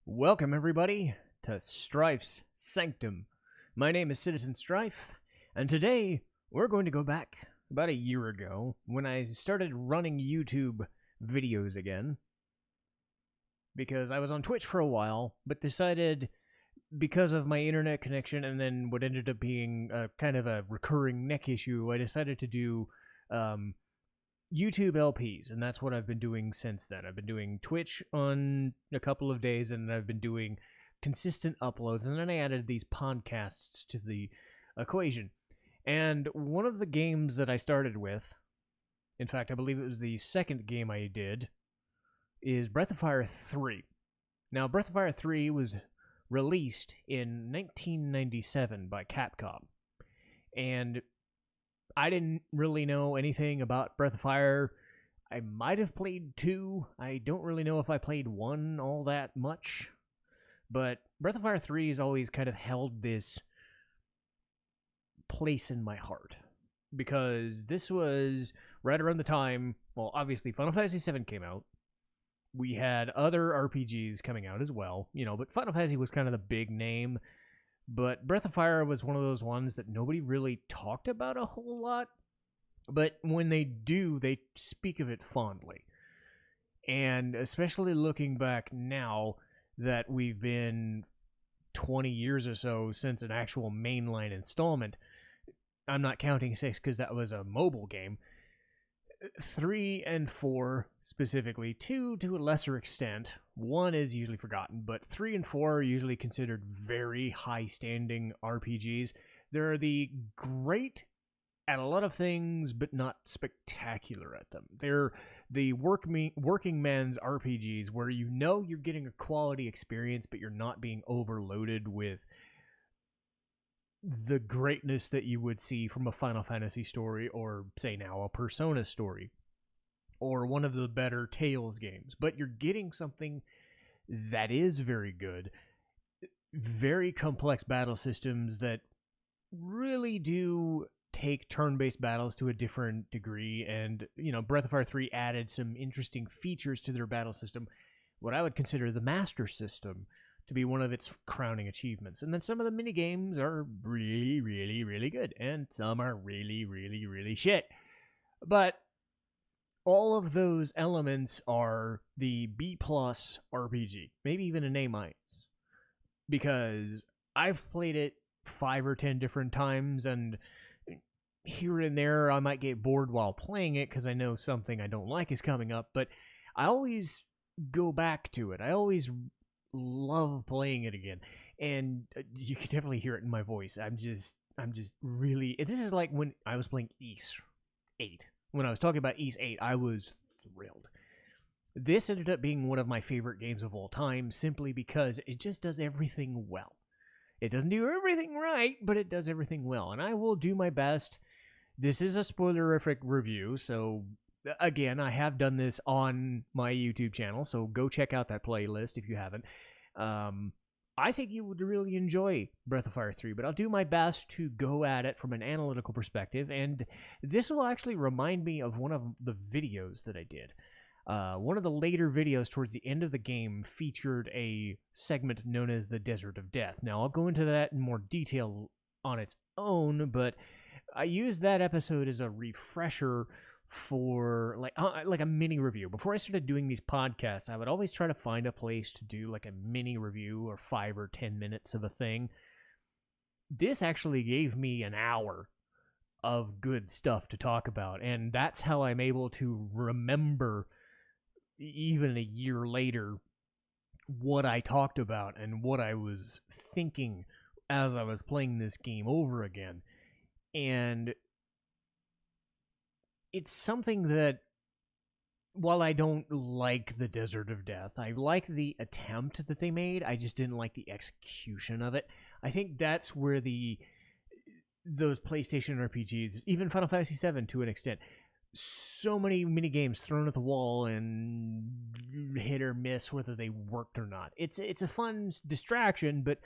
Welcome, everybody, to Strife's Sanctum. My name is Citizen Strife, and today we're going to go back about a year ago when I started running YouTube videos again. Because I was on Twitch for a while, but decided, because of my internet connection and then what ended up being kind of a recurring neck issue, I decided to do YouTube LPs, and that's what I've been doing since then. I've been doing Twitch on a couple of days, and I've been doing consistent uploads, and then I added these podcasts to the equation. And one of the games that I started with, in fact, I believe it was the second game I did, is Breath of Fire 3. Now, Breath of Fire 3 was released in 1997 by Capcom, and I didn't really know anything about Breath of Fire. I might have played 2. I don't really know if I played 1 all that much. But Breath of Fire 3 has always kind of held this place in my heart. Because this was right around the time, well, obviously Final Fantasy VII came out. We had other RPGs coming out as well, but Final Fantasy was kind of the big name. But Breath of Fire was one of those ones that nobody really talked about a whole lot. But when they do, they speak of it fondly. And especially looking back now that we've been 20 years or so since an actual mainline installment. I'm not counting 6 because that was a mobile game. 3 and 4 specifically, 2 to a lesser extent. 1 is usually forgotten, but 3 and 4 are usually considered very high-standing RPGs. They're the great at a lot of things, but not spectacular at them. They're the working man's RPGs where you know you're getting a quality experience, but you're not being overloaded with the greatness that you would see from a Final Fantasy story, or say now a Persona story, or one of the better Tales games. But you're getting something that is very good, very complex battle systems that really do take turn-based battles to a different degree. And Breath of Fire 3 added some interesting features to their battle system, what I would consider the master system, to be one of its crowning achievements. And then some of the mini games are really, really, really good, and some are really, really, really shit. But all of those elements are the B+ RPG, maybe even an A-, because I've played it 5 or 10 different times, and here and there I might get bored while playing it because I know something I don't like is coming up, but I always go back to it. I always love playing it again, and you can definitely hear it in my voice. I'm just really, this is like when I was playing Ys 8. When I was talking about Ys 8, I was thrilled. This ended up being one of my favorite games of all time, simply because it just does everything well. It doesn't do everything right, but it does everything well, and I will do my best. This is a spoilerific review, so again, I have done this on my YouTube channel, so go check out that playlist if you haven't. I think you would really enjoy Breath of Fire 3, but I'll do my best to go at it from an analytical perspective, and this will actually remind me of one of the videos that I did. One of the later videos towards the end of the game featured a segment known as the Desert of Death. Now, I'll go into that in more detail on its own, but I used that episode as a refresher for like a mini review. Before I started doing these podcasts, I would always try to find a place to do like a mini review or 5 or 10 minutes of a thing. This actually gave me an hour of good stuff to talk about, and that's how I'm able to remember, even a year later, what I talked about and what I was thinking as I was playing this game over again. And it's something that, while I don't like the Desert of Death, I like the attempt that they made. I just didn't like the execution of it. I think that's where those PlayStation RPGs, even Final Fantasy VII to an extent, so many mini games thrown at the wall and hit or miss whether they worked or not. It's a fun distraction, but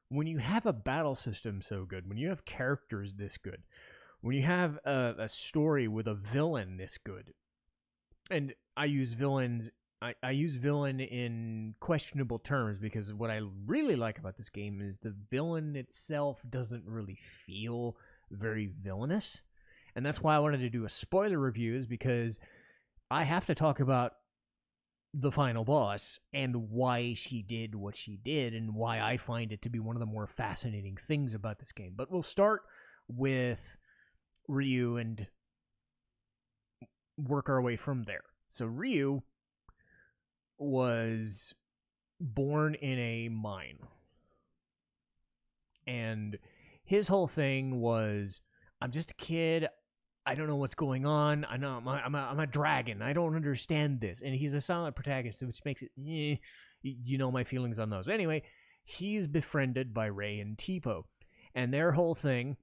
when you have a battle system so good, when you have characters this good, when you have a story with a villain this good, and I use villains I use villain in questionable terms because what I really like about this game is the villain itself doesn't really feel very villainous. And that's why I wanted to do a spoiler review, is because I have to talk about the final boss and why she did what she did and why I find it to be one of the more fascinating things about this game. But we'll start with Ryu and work our way from there. So Ryu was born in a mine. And his whole thing was, I'm just a kid. I don't know what's going on. I know I'm a dragon. I don't understand this. And he's a silent protagonist, which makes it, you know my feelings on those. Anyway, he's befriended by Ray and Tipo. And their whole thing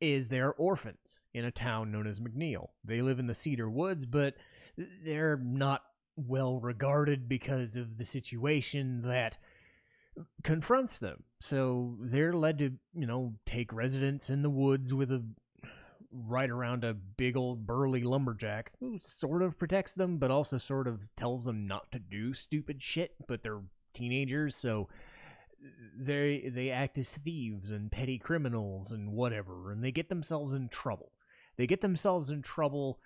is they're orphans in a town known as McNeil. They live in the Cedar Woods, but they're not well regarded because of the situation that confronts them. So they're led to, take residence in the woods with right around a big old burly lumberjack who sort of protects them, but also sort of tells them not to do stupid shit, but they're teenagers, so they act as thieves and petty criminals and whatever, and they get themselves in trouble. They get themselves in trouble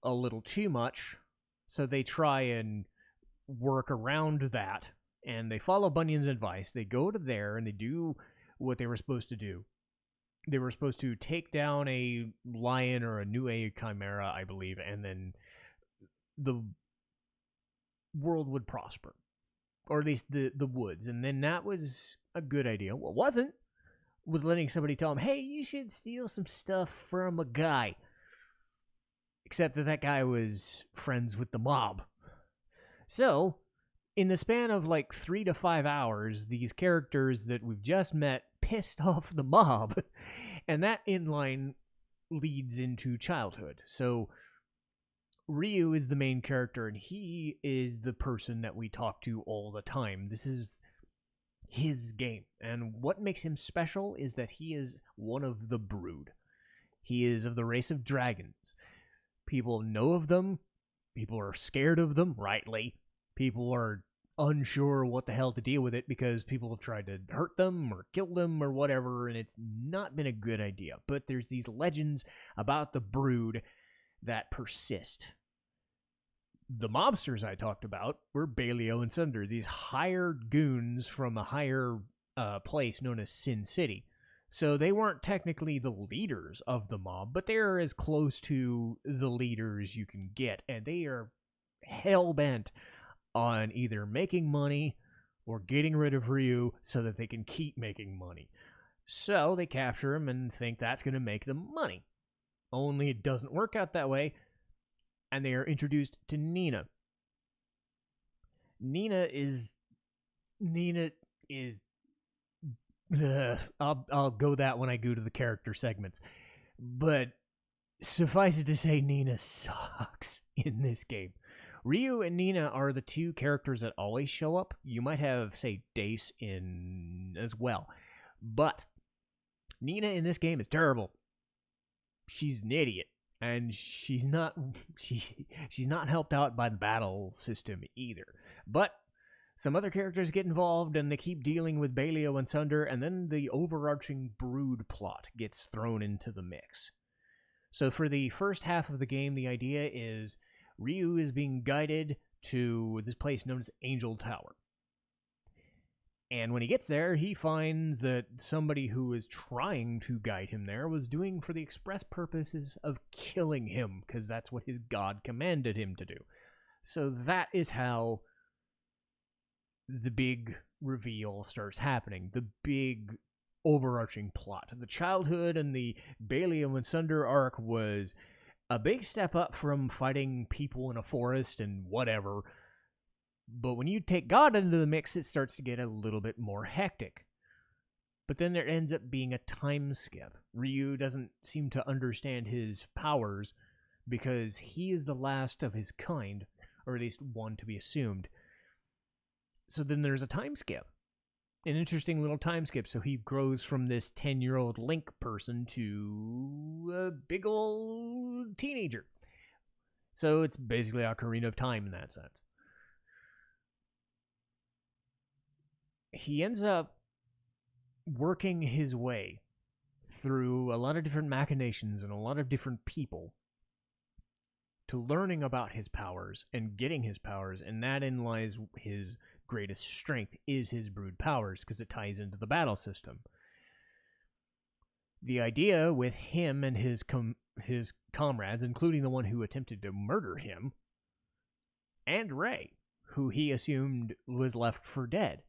a little too much, so they try and work around that, and they follow Bunyan's advice. They go to there, and they do what they were supposed to do. They were supposed to take down a lion or a new age chimera, I believe, and then the world would prosper. Or at least the woods. And then that was a good idea. What wasn't was letting somebody tell him, hey, you should steal some stuff from a guy. Except that guy was friends with the mob. So, in the span of like 3 to 5 hours, these characters that we've just met pissed off the mob. And that inline leads into childhood. So Ryu is the main character, and he is the person that we talk to all the time. This is his game. And what makes him special is that he is one of the brood. He is of the race of dragons. People know of them. People are scared of them, rightly. People are unsure what the hell to deal with it because people have tried to hurt them or kill them or whatever, and it's not been a good idea. But there's these legends about the brood that persist. The mobsters I talked about were Baleo and Sunder, these hired goons from a higher place known as Sin City. So they weren't technically the leaders of the mob, but they're as close to the leaders you can get, and they are hell-bent on either making money or getting rid of Ryu so that they can keep making money. So they capture him and think that's going to make them money. Only it doesn't work out that way, and they are introduced to Nina. Nina is... I'll go that when I go to the character segments. But suffice it to say, Nina sucks in this game. Ryu and Nina are the two characters that always show up. You might have, say, Dace in as well. But Nina in this game is terrible. She's an idiot. And she's not helped out by the battle system either. But some other characters get involved, and they keep dealing with Baleo and Sunder, and then the overarching brood plot gets thrown into the mix. So for the first half of the game, the idea is Ryu is being guided to this place known as Angel Tower. And when he gets there, he finds that somebody who is trying to guide him there was doing for the express purposes of killing him, because that's what his god commanded him to do. So that is how the big reveal starts happening, the big overarching plot. The childhood and the Baleo and Sunder arc was a big step up from fighting people in a forest and whatever. But when you take God into the mix, it starts to get a little bit more hectic. But then there ends up being a time skip. Ryu doesn't seem to understand his powers because he is the last of his kind, or at least one to be assumed. So then there's a time skip. An interesting little time skip. So he grows from this 10-year-old Link person to a big old teenager. So it's basically Ocarina of Time in that sense. he ends up working his way through a lot of different machinations and a lot of different people to learning about his powers and getting his powers, and that in lies his greatest strength is his brood powers, because it ties into the battle system. The idea with him and his comrades, including the one who attempted to murder him, and Ray, who he assumed was left for dead.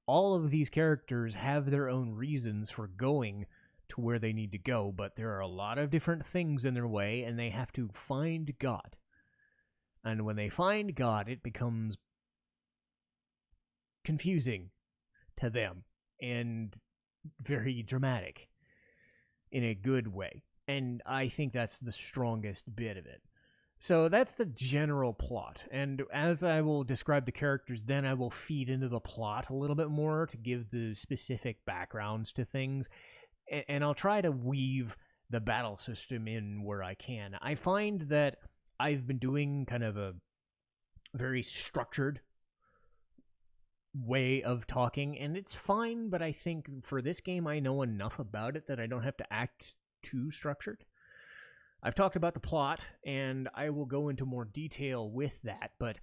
All of these characters have their own reasons for going to where they need to go, but there are a lot of different things in their way, and they have to find God. And when they find God, it becomes confusing to them and very dramatic in a good way. And I think that's the strongest bit of it. So that's the general plot. And as I will describe the characters, then I will feed into the plot a little bit more to give the specific backgrounds to things. And I'll try to weave the battle system in where I can. I find that I've been doing kind of a very structured way of talking, and it's fine, but I think for this game I know enough about it that I don't have to act too structured. I've talked about the plot, and I will go into more detail with that, but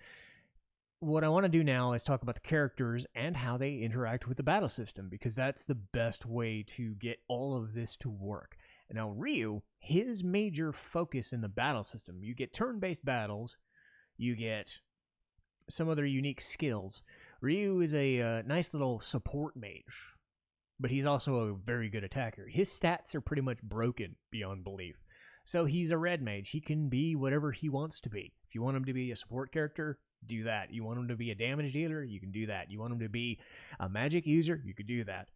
what I want to do now is talk about the characters and how they interact with the battle system, because that's the best way to get all of this to work. And now Ryu, his major focus in the battle system, you get turn-based battles, you get some other unique skills. Ryu is a nice little support mage, but he's also a very good attacker. His stats are pretty much broken beyond belief. So he's a red mage. He can be whatever he wants to be. If you want him to be a support character, do that. You want him to be a damage dealer, you can do that. You want him to be a magic user, you could do that.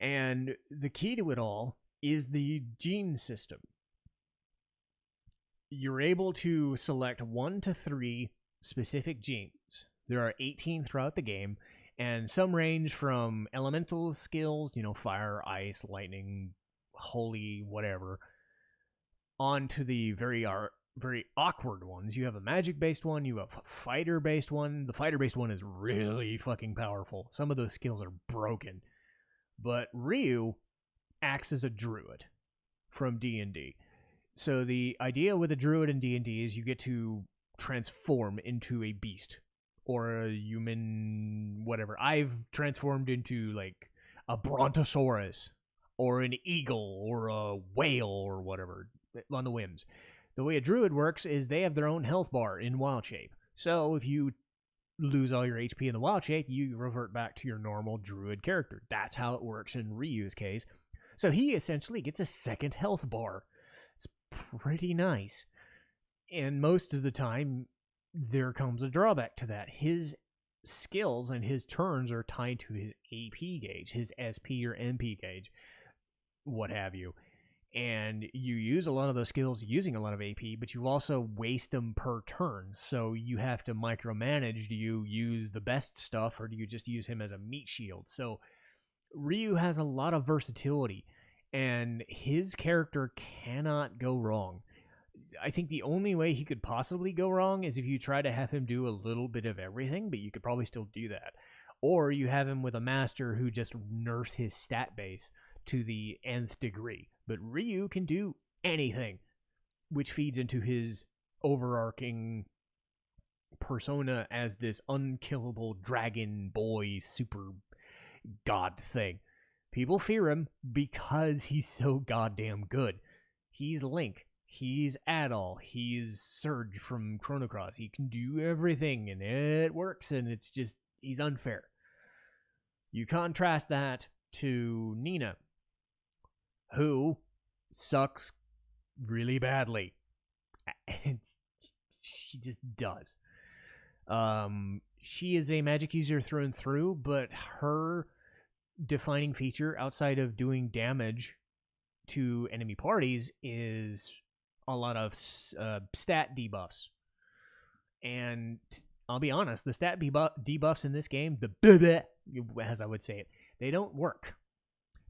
And the key to it all is the gene system. You're able to select 1 to 3 specific genes. There are 18 throughout the game, and some range from elemental skills, fire, ice, lightning, holy, whatever, on to the very awkward ones. You have a magic-based one, you have a fighter-based one. The fighter-based one is really fucking powerful. Some of those skills are broken. But Ryu acts as a druid from D&D. So the idea with a druid in D&D is you get to transform into a beast or a human, whatever. I've transformed into like a brontosaurus or an eagle or a whale or whatever on the whims. The way a druid works is they have their own health bar in wild shape. So if you lose all your HP in the wild shape, you revert back to your normal druid character. That's how it works in Ryu's case. So he essentially gets a second health bar. It's pretty nice. And most of the time, there comes a drawback to that. His skills and his turns are tied to his AP gauge, his SP or MP gauge, what have you. And you use a lot of those skills using a lot of AP, but you also waste them per turn. So you have to micromanage. Do you use the best stuff, or do you just use him as a meat shield? So Ryu has a lot of versatility, and his character cannot go wrong. I think the only way he could possibly go wrong is if you try to have him do a little bit of everything, but you could probably still do that. Or you have him with a master who just nerfs his stat base to the nth degree. But Ryu can do anything, which feeds into his overarching persona as this unkillable dragon boy super god thing. People fear him because he's so goddamn good. He's Link. He's Adol. He's Surge from Chrono Cross. He can do everything, and it works, and it's just, he's unfair. You contrast that to Nina, who sucks really badly. She just does. She is a magic user through and through, but her defining feature outside of doing damage to enemy parties is a lot of stat debuffs. And I'll be honest, the stat debuffs in this game, as I would say it, they don't work.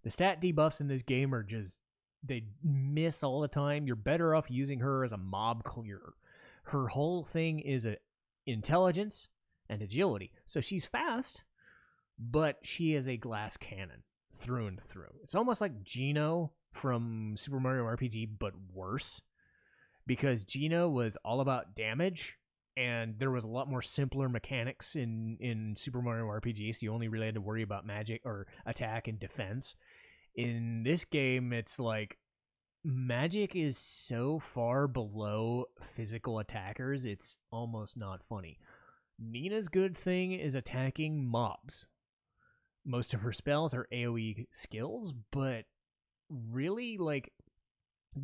The stat debuffs in this game are just, they miss all the time. You're better off using her as a mob clearer. Her whole thing is intelligence and agility. So she's fast, but she is a glass cannon through and through. It's almost like Geno from Super Mario RPG, but worse, because Geno was all about damage, and there was a lot more simpler mechanics in Super Mario RPG, so you only really had to worry about magic or attack and defense. In this game, it's like magic is so far below physical attackers, it's almost not funny. Nina's good thing is attacking mobs. Most of her spells are AoE skills, but really, like,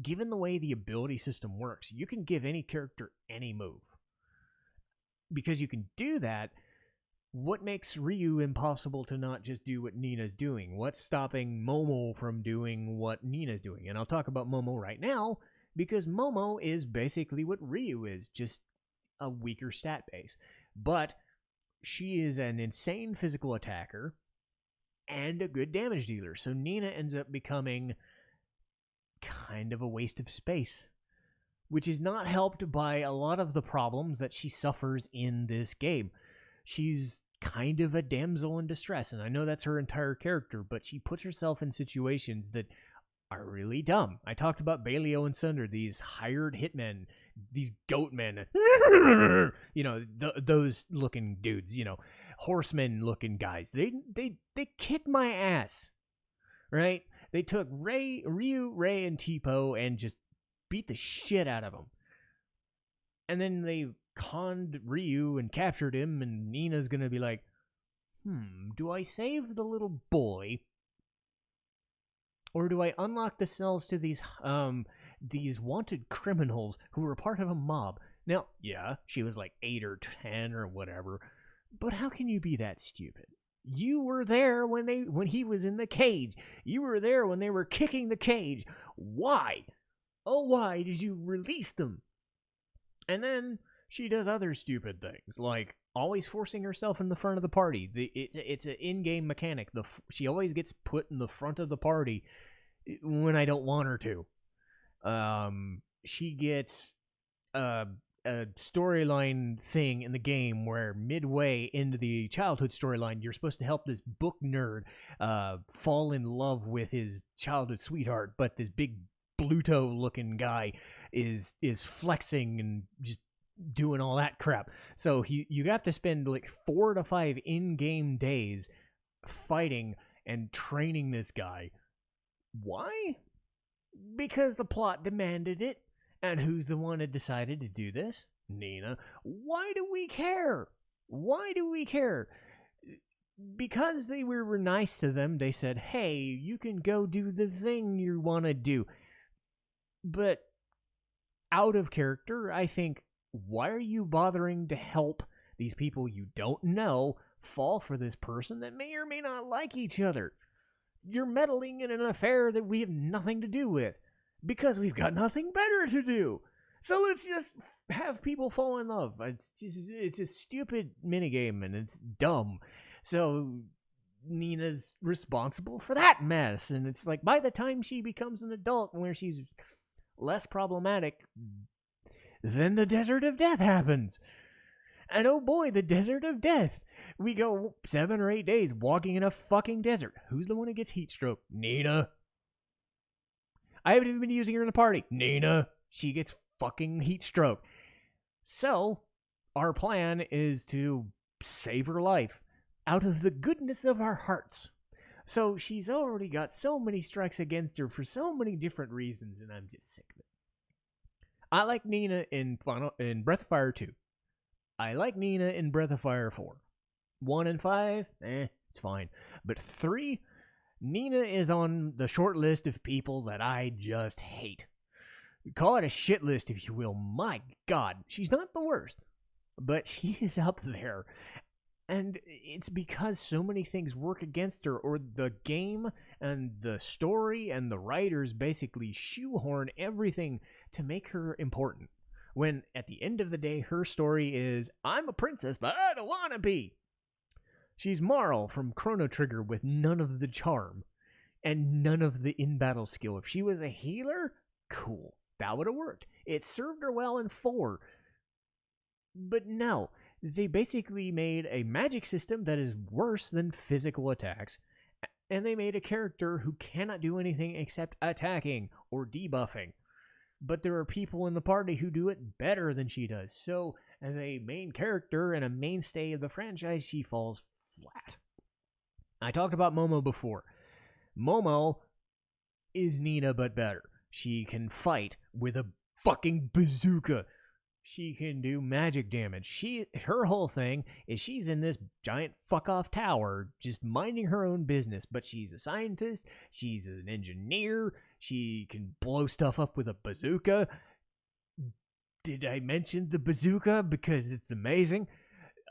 given the way the ability system works, you can give any character any move. Because you can do that, what makes Ryu impossible to not just do what Nina's doing? What's stopping Momo from doing what Nina's doing? And I'll talk about Momo right now, because Momo is basically what Ryu is, just a weaker stat base. But she is an insane physical attacker and a good damage dealer. So Nina ends up becoming kind of a waste of space, which is not helped by a lot of the problems that she suffers in this game. She's kind of a damsel in distress, and I know that's her entire character, but she puts herself in situations that are really dumb. I talked about Baleo and Sunder, these hired hitmen, these goat men, those looking dudes, horsemen looking guys. They kick my ass, right? They took Ryu, Ray, and Tipo and just beat the shit out of him. And then they conned Ryu and captured him, and Nina's gonna be like, do I save the little boy? Or do I unlock the cells to these wanted criminals who were part of a mob? Now, yeah, she was like 8 or 10 or whatever, but how can you be that stupid? You were there when he was in the cage. You were there when they were kicking the cage. Why? Oh, why did you release them? And then she does other stupid things, like always forcing herself in the front of the party. It's an in-game mechanic. She always gets put in the front of the party when I don't want her to. She gets a storyline thing in the game where midway into the childhood storyline, you're supposed to help this book nerd fall in love with his childhood sweetheart, but this big Bluto-looking guy is flexing and just doing all that crap. So you have to spend like 4 to 5 in-game days fighting and training this guy. Why? Because the plot demanded it. And who's the one that decided to do this? Nina. Why do we care? Why do we care? Because they were nice to them. They said, hey, you can go do the thing you want to do. But out of character, I think, why are you bothering to help these people you don't know fall for this person that may or may not like each other? You're meddling in an affair that we have nothing to do with because we've got nothing better to do. So let's just have people fall in love. It's a stupid minigame and it's dumb. So Nina's responsible for that mess. And it's like by the time she becomes an adult where she's less problematic, then the Desert of Death happens. And oh boy, the Desert of Death. We go 7 or 8 days walking in a fucking desert. Who's the one who gets heat stroke? Nina. I haven't even been using her in the party. Nina. She gets fucking heat stroke. So, our plan is to save her life out of the goodness of our hearts. So, she's already got so many strikes against her for so many different reasons, and I'm just sick of it. I like Nina in Breath of Fire 2. I like Nina in Breath of Fire 4. 1 and 5, it's fine. But 3, Nina is on the short list of people that I just hate. Call it a shit list, if you will. My God, she's not the worst, but she is up there. And it's because so many things work against her, or the game and the story and the writers basically shoehorn everything to make her important. When at the end of the day, her story is, I'm a princess, but I don't want to be. She's Marl from Chrono Trigger with none of the charm and none of the in-battle skill. If she was a healer, cool. That would have worked. It served her well in 4. But no, They basically made a magic system that is worse than physical attacks, and they made a character who cannot do anything except attacking or debuffing. But there are people in the party who do it better than she does. So, as a main character and a mainstay of the franchise, she falls flat. I talked about Momo before. Momo is Nina, but better. She can fight with a fucking bazooka. She can do magic damage. Her whole thing is she's in this giant fuck-off tower just minding her own business, but she's a scientist, she's an engineer, she can blow stuff up with a bazooka. Did I mention the bazooka? Because it's amazing.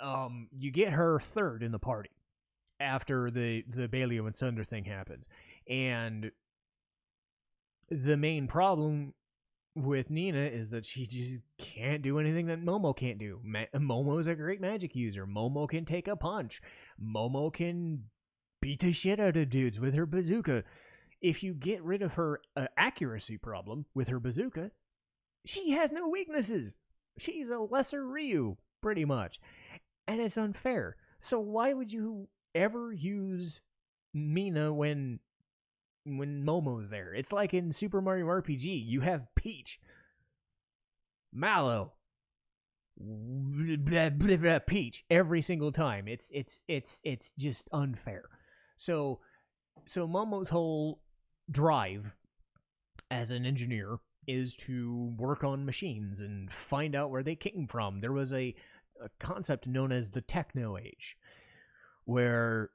You get her third in the party after the Baleo and Sunder thing happens. And the main problem with Nina is that she just can't do anything that Momo can't do. Momo's a great magic user. Momo can take a punch. Momo can beat the shit out of dudes with her bazooka. If you get rid of her accuracy problem with her bazooka, she has no weaknesses. She's a lesser Ryu, pretty much. And it's unfair. So why would you ever use Mina when Momo's there? It's like in Super Mario RPG. You have Peach, Mallow, blah, blah, blah, Peach every single time. It's just unfair. So Momo's whole drive as an engineer is to work on machines and find out where they came from. There was a concept known as the Techno Age, where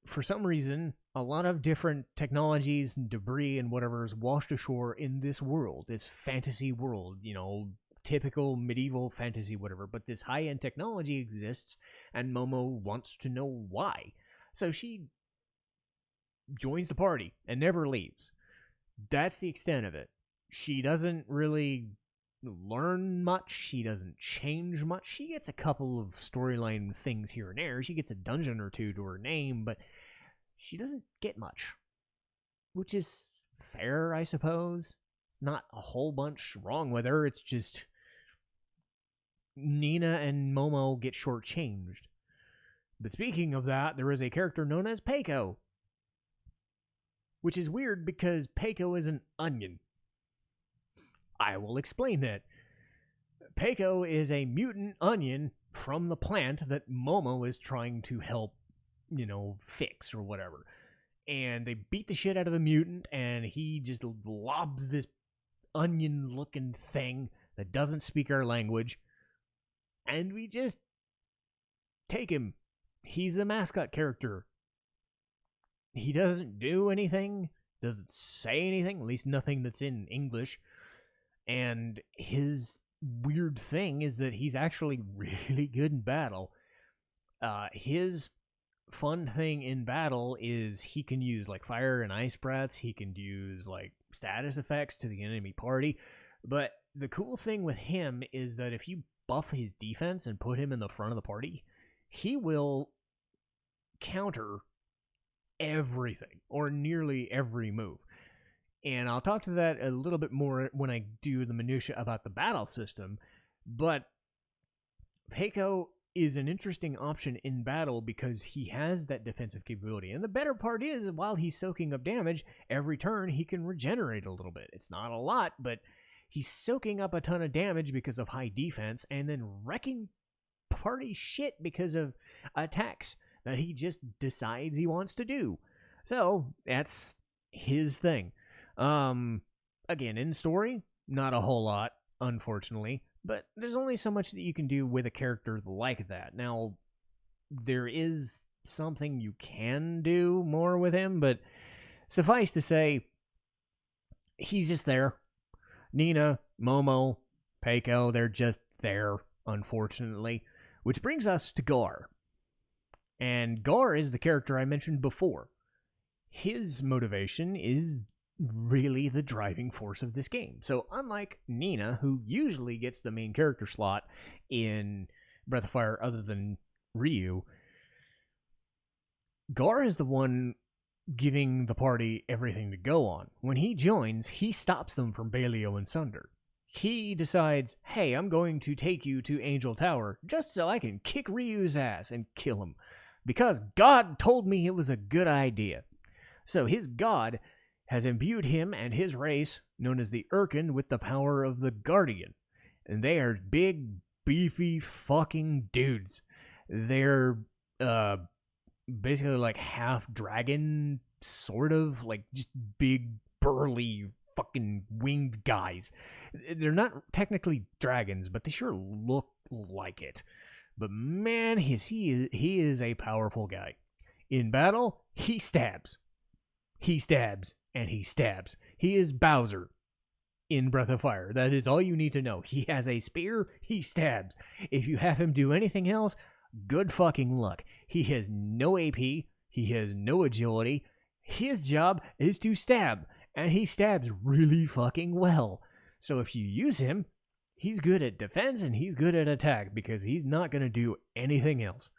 for some reason a lot of different technologies and debris and whatever is washed ashore in this world, this fantasy world, typical medieval fantasy, whatever. But this high-end technology exists, and Momo wants to know why. So she joins the party and never leaves. That's the extent of it. She doesn't really learn much. She doesn't change much. She gets a couple of storyline things here and there. She gets a dungeon or two to her name, but she doesn't get much, which is fair, I suppose. It's not a whole bunch wrong with her. It's just Nina and Momo get shortchanged. But speaking of that, there is a character known as Peiko, which is weird because Peiko is an onion. I will explain that. Peiko is a mutant onion from the plant that Momo is trying to help, fix or whatever. And they beat the shit out of a mutant, and he just lobs this onion-looking thing that doesn't speak our language. And we just take him. He's a mascot character. He doesn't do anything, doesn't say anything, at least nothing that's in English. And his weird thing is that he's actually really good in battle. His fun thing in battle is he can use fire and ice breaths. He can use status effects to the enemy party. But the cool thing with him is that if you buff his defense and put him in the front of the party, he will counter everything or nearly every move. And I'll talk to that a little bit more when I do the minutia about the battle system. But Peiko is an interesting option in battle because he has that defensive capability. And the better part is, while he's soaking up damage, every turn he can regenerate a little bit. It's not a lot, but he's soaking up a ton of damage because of high defense and then wrecking party shit because of attacks that he just decides he wants to do. So that's his thing. Again, in story, not a whole lot, unfortunately, but there's only so much that you can do with a character like that. Now, there is something you can do more with him, but suffice to say, he's just there. Nina, Momo, Peiko, they're just there, unfortunately. Which brings us to Gar. And Gar is the character I mentioned before. His motivation is really the driving force of this game. So unlike Nina, who usually gets the main character slot in Breath of Fire other than Ryu, Gar is the one giving the party everything to go on. When he joins, he stops them from Baleo and Sunder. he decides, hey, I'm going to take you to Angel Tower just so I can kick Ryu's ass and kill him. Because God told me it was a good idea. So his God has imbued him and his race, known as the Urkin, with the power of the Guardian. And they are big, beefy fucking dudes. They're basically like half dragon, sort of, like just big, burly, fucking winged guys. They're not technically dragons, but they sure look like it. But man, he is a powerful guy. In battle, he stabs. He stabs, and he stabs. He is Bowser in Breath of Fire. That is all you need to know. He has a spear, he stabs. If you have him do anything else, good fucking luck. He has no AP, he has no agility. His job is to stab, and he stabs really fucking well. So if you use him, he's good at defense and he's good at attack because he's not going to do anything else.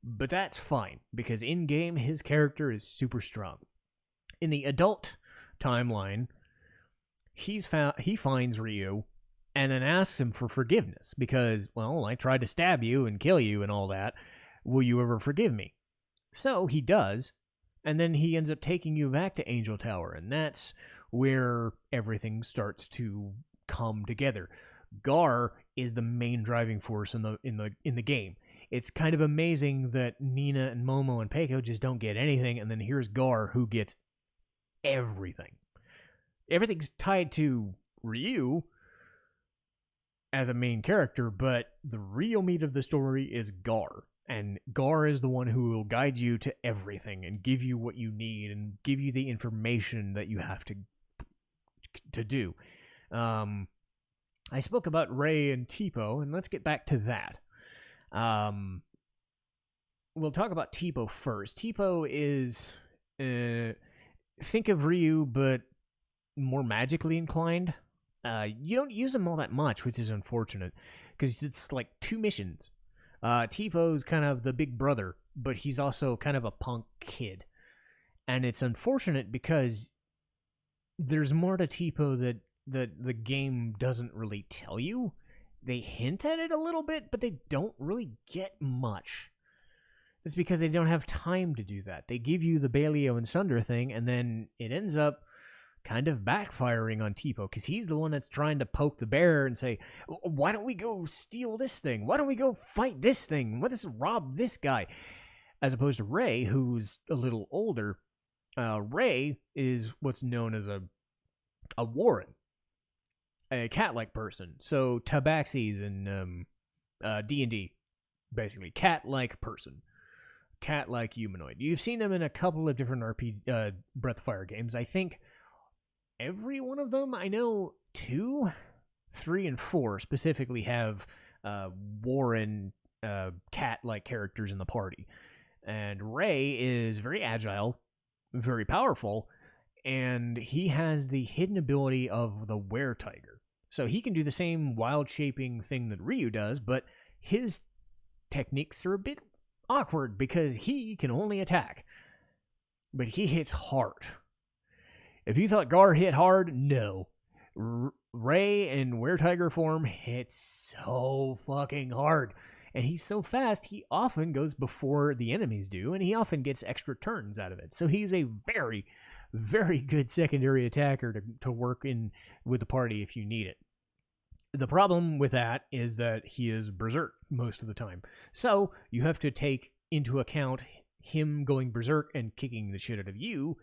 But that's fine, because in-game, his character is super strong. In the adult timeline, he finds Ryu and then asks him for forgiveness because, well, I tried to stab you and kill you and all that. Will you ever forgive me? So he does, and then he ends up taking you back to Angel Tower, and that's where everything starts to come together. Gar is the main driving force in the game. It's kind of amazing that Nina and Momo and Peiko just don't get anything, and then here's Gar who gets everything. Everything's tied to Ryu as a main character, but the real meat of the story is Gar. And Gar is the one who will guide you to everything and give you what you need and give you the information that you have to do. I spoke about Ray and Tipo, and let's get back to that. We'll talk about Tipo first. Tipo is... think of Ryu, but more magically inclined. You don't use him all that much, which is unfortunate, because it's like 2 missions. Tipo's kind of the big brother, but he's also kind of a punk kid. And it's unfortunate because there's more to Tipo that the game doesn't really tell you. They hint at it a little bit, but they don't really get much. It's because they don't have time to do that. They give you the Baleo and Sunder thing, and then it ends up kind of backfiring on Tipo, because he's the one that's trying to poke the bear and say, why don't we go steal this thing? Why don't we go fight this thing? Let us rob this guy. As opposed to Ray, who's a little older. Ray is what's known as a Warren, a cat-like person. So Tabaxis in D&D, basically. Cat-like person. Cat-like humanoid. You've seen him in a couple of different Breath of Fire games. I think every one of them, I know 2, 3, and 4 specifically have Warren cat-like characters in the party. And Ray is very agile, very powerful, and he has the hidden ability of the Were-Tiger. So he can do the same wild-shaping thing that Ryu does, but his techniques are a bit awkward because he can only attack. But he hits hard. If you thought Gar hit hard, no. Ray in Were-Tiger form hits so fucking hard. And he's so fast, he often goes before the enemies do, and he often gets extra turns out of it. So he's a very, very good secondary attacker to work in with the party if you need it. The problem with that is that he is berserk most of the time. So you have to take into account him going berserk and kicking the shit out of you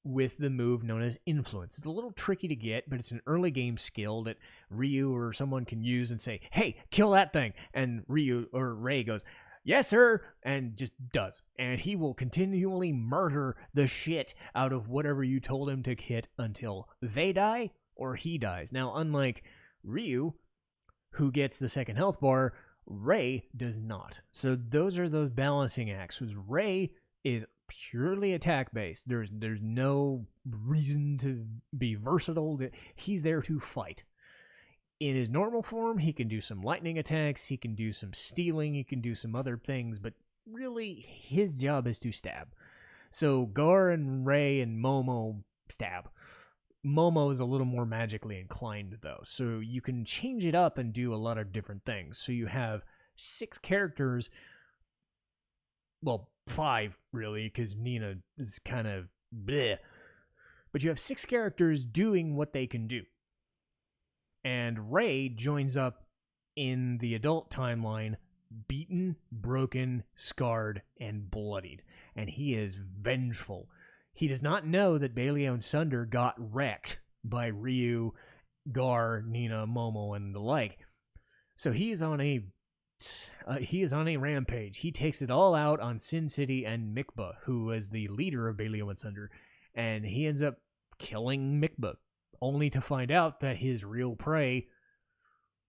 with the move known as Influence. It's a little tricky to get, but it's an early game skill that Ryu or someone can use and say, hey, kill that thing. And Ryu or Ray goes, yes, sir, and just does. And he will continually murder the shit out of whatever you told him to hit until they die or he dies. Now, unlike Ryu, who gets the second health bar, Ray does not. So those are those balancing acts. Because Ray is purely attack based. There's no reason to be versatile. He's there to fight. In his normal form, he can do some lightning attacks, he can do some stealing, he can do some other things, but really his job is to stab. So Gar and Ray and Momo stab. Momo is a little more magically inclined, though, so you can change it up and do a lot of different things. So you have 6 characters, well, 5, really, because Nina is kind of bleh. But you have 6 characters doing what they can do. And Ray joins up in the adult timeline, beaten, broken, scarred, and bloodied. And he is vengeful. He does not know that Baleon Sunder got wrecked by Ryu, Gar, Nina, Momo, and the like. So he is on a rampage. He takes it all out on Sin City and Mikba, who is the leader of Baleon Sunder, and he ends up killing Mikba, only to find out that his real prey,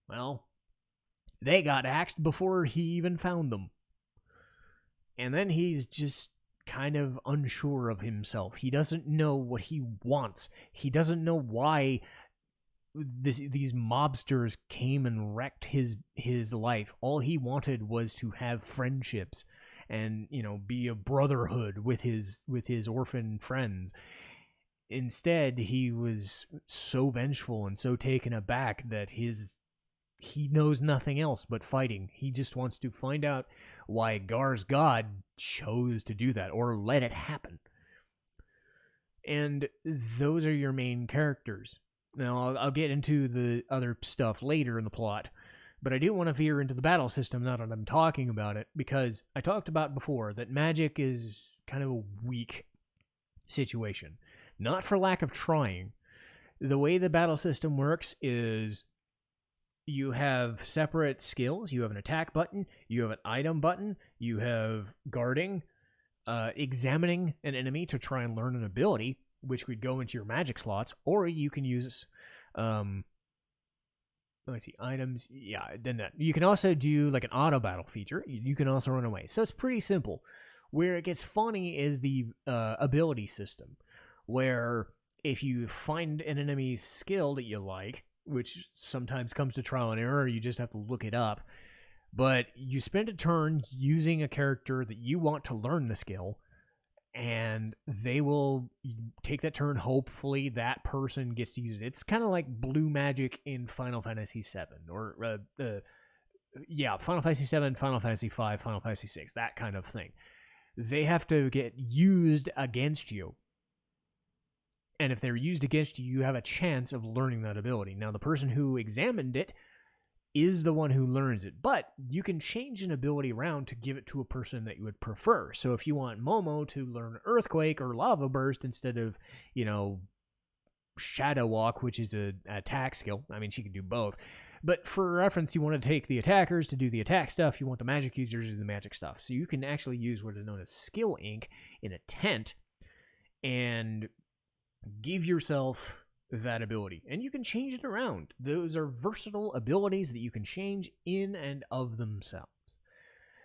well, they got axed before he even found them. And then he's just kind of unsure of himself. He doesn't know what he wants. He doesn't know why these mobsters came and wrecked his life. All he wanted was to have friendships and, be a brotherhood with his orphan friends. Instead, he was so vengeful and so taken aback that he knows nothing else but fighting. He just wants to find out why Gar's god chose to do that, or let it happen. And those are your main characters. Now, I'll get into the other stuff later in the plot, but I do want to veer into the battle system now that I'm talking about it, because I talked about before that magic is kind of a weak situation. Not for lack of trying. The way the battle system works is you have separate skills. You have an attack button, you have an item button, you have guarding, examining an enemy to try and learn an ability, which would go into your magic slots, or you can use, let's see, items, yeah, then that. You can also do like an auto battle feature. You can also run away. So it's pretty simple. Where it gets funny is the ability system, where if you find an enemy's skill that you like, which sometimes comes to trial and error, you just have to look it up, but you spend a turn using a character that you want to learn the skill, and they will take that turn. Hopefully that person gets to use it. It's kind of like blue magic in Final Fantasy VII, or Final Fantasy VII, Final Fantasy V, Final Fantasy VI, that kind of thing. They have to get used against you. And if they're used against you, you have a chance of learning that ability. Now, the person who examined it is the one who learns it, but you can change an ability around to give it to a person that you would prefer. So if you want Momo to learn Earthquake or Lava Burst instead of, Shadow Walk, which is an attack skill, I mean, she can do both. But for reference, you want to take the attackers to do the attack stuff. You want the magic users to do the magic stuff. So you can actually use what is known as skill ink in a tent and give yourself that ability, and you can change it around. Those are versatile abilities that you can change in and of themselves.